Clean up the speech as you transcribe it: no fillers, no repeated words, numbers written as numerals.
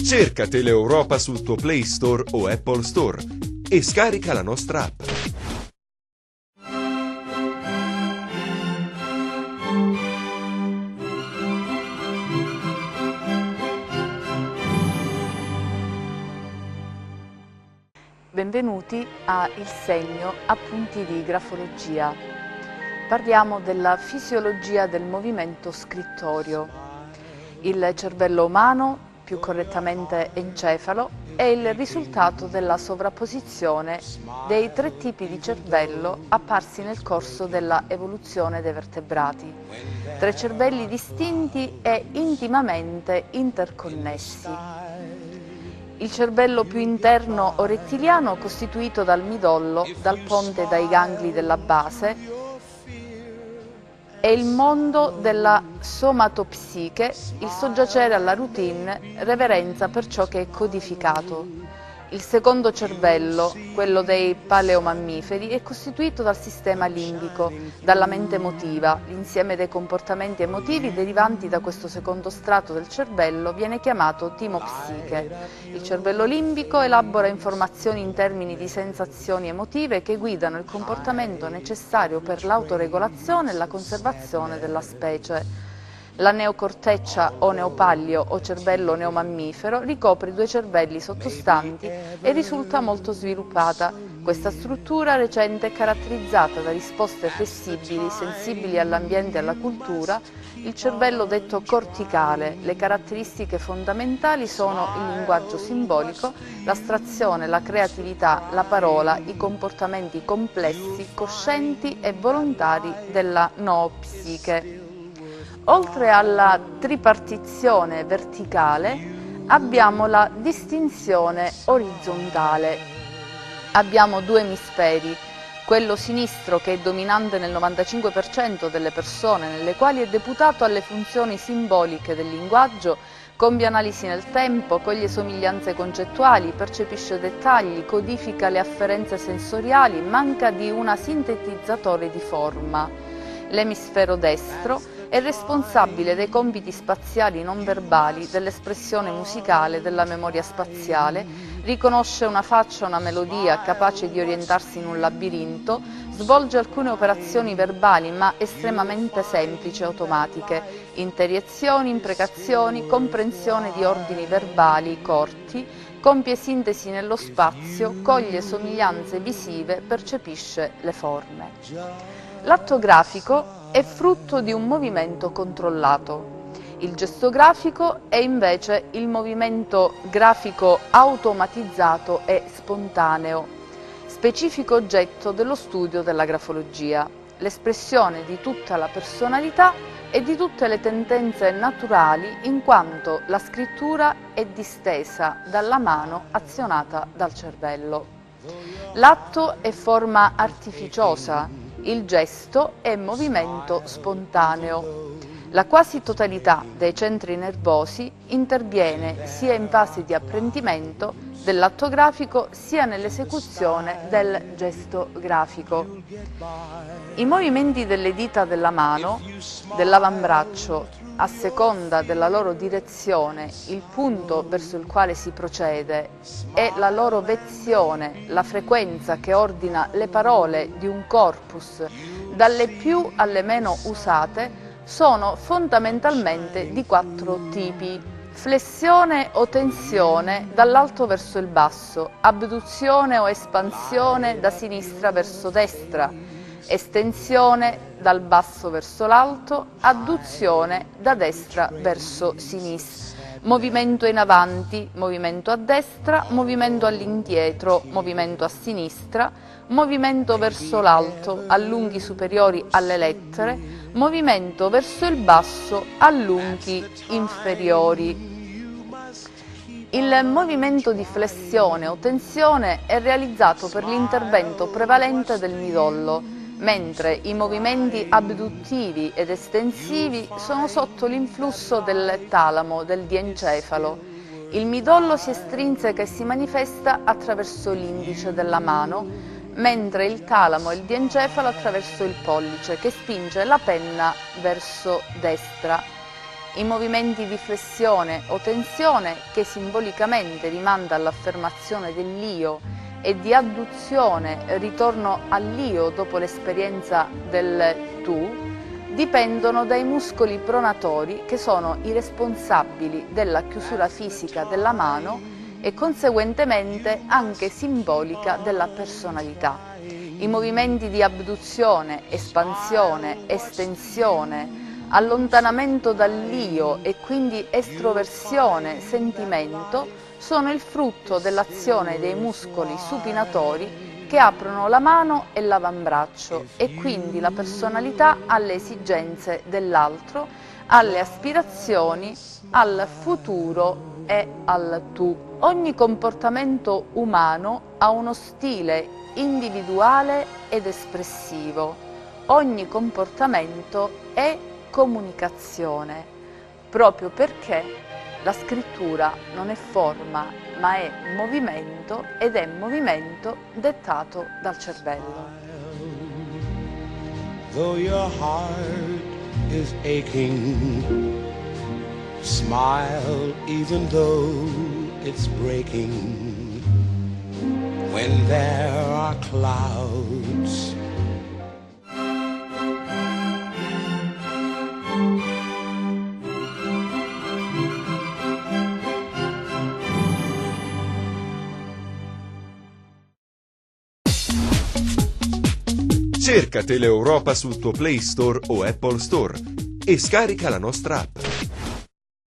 Cerca Teleeuropa sul tuo Play Store o Apple Store e scarica la nostra app. Benvenuti a Il Segno, appunti di grafologia. Parliamo della fisiologia del movimento scrittorio. Il cervello umano, più correttamente encefalo, è il risultato della sovrapposizione dei 3 tipi di cervello apparsi nel corso della evoluzione dei vertebrati. 3 cervelli distinti e intimamente interconnessi. Il cervello più interno o rettiliano, costituito dal midollo, dal ponte e dai gangli della base, è il mondo della somatopsiche, il soggiacere alla routine, reverenza per ciò che è codificato. Il secondo cervello, quello dei paleomammiferi, è costituito dal sistema limbico, dalla mente emotiva. L'insieme dei comportamenti emotivi derivanti da questo secondo strato del cervello viene chiamato timopsiche. Il cervello limbico elabora informazioni in termini di sensazioni emotive che guidano il comportamento necessario per l'autoregolazione e la conservazione della specie. La neocorteccia o neopallio o cervello neomammifero ricopre 2 cervelli sottostanti e risulta molto sviluppata. Questa struttura recente è caratterizzata da risposte flessibili, sensibili all'ambiente e alla cultura. Il cervello detto corticale. Le caratteristiche fondamentali sono il linguaggio simbolico, l'astrazione, la creatività, la parola, i comportamenti complessi, coscienti e volontari della noopsiche. Oltre alla tripartizione verticale, abbiamo la distinzione orizzontale. Abbiamo 2 emisferi, quello sinistro che è dominante nel 95% delle persone, nelle quali è deputato alle funzioni simboliche del linguaggio, compie analisi nel tempo, coglie somiglianze concettuali, percepisce dettagli, codifica le afferenze sensoriali, manca di un sintetizzatore di forma. L'emisfero destro è responsabile dei compiti spaziali non verbali, dell'espressione musicale, della memoria spaziale, riconosce una faccia, una melodia, capace di orientarsi in un labirinto, svolge alcune operazioni verbali ma estremamente semplici e automatiche, interiezioni, imprecazioni, comprensione di ordini verbali corti, compie sintesi nello spazio, coglie somiglianze visive, percepisce le forme. L'atto grafico è frutto di un movimento controllato. Il gesto grafico è invece il movimento grafico automatizzato e spontaneo, specifico oggetto dello studio della grafologia, l'espressione di tutta la personalità e di tutte le tendenze naturali in quanto la scrittura è distesa dalla mano azionata dal cervello. L'atto è forma artificiosa, il gesto è movimento spontaneo. La quasi totalità dei centri nervosi interviene sia in fase di apprendimento dell'atto grafico sia nell'esecuzione del gesto grafico. I movimenti delle dita della mano, dell'avambraccio, a seconda della loro direzione, il punto verso il quale si procede e la loro vezione, la frequenza che ordina le parole di un corpus, dalle più alle meno usate, sono fondamentalmente di 4 tipi. Flessione o tensione dall'alto verso il basso, abduzione o espansione da sinistra verso destra, estensione dal basso verso l'alto, adduzione da destra verso sinistra, movimento in avanti, movimento a destra, movimento all'indietro, movimento a sinistra, movimento verso l'alto, allunghi superiori alle lettere, movimento verso il basso, allunghi inferiori. Il movimento di flessione o tensione è realizzato per l'intervento prevalente del midollo, mentre i movimenti abduttivi ed estensivi sono sotto l'influsso del talamo, del diencefalo. Il midollo si estrinseca e si manifesta attraverso l'indice della mano, mentre il talamo e il diencefalo attraverso il pollice, che spinge la penna verso destra. i movimenti di flessione o tensione, che simbolicamente rimanda all'affermazione dell'io, e di adduzione, ritorno all'io dopo l'esperienza del tu, dipendono dai muscoli pronatori, che sono i responsabili della chiusura fisica della mano e conseguentemente anche simbolica della personalità. I movimenti di abduzione, espansione, estensione, allontanamento dall'io e quindi estroversione, sentimento, sono il frutto dell'azione dei muscoli supinatori che aprono la mano e l'avambraccio, e quindi la personalità alle esigenze dell'altro, alle aspirazioni, al futuro e al tu. Ogni comportamento umano ha uno stile individuale ed espressivo. Ogni comportamento è comunicazione, proprio perché la scrittura non è forma, ma è movimento, ed è movimento dettato dal cervello. Though your heart is aching, smile even though it's breaking. When there are clouds, Cerca Teleeuropa sul tuo Play Store o Apple Store e scarica la nostra app.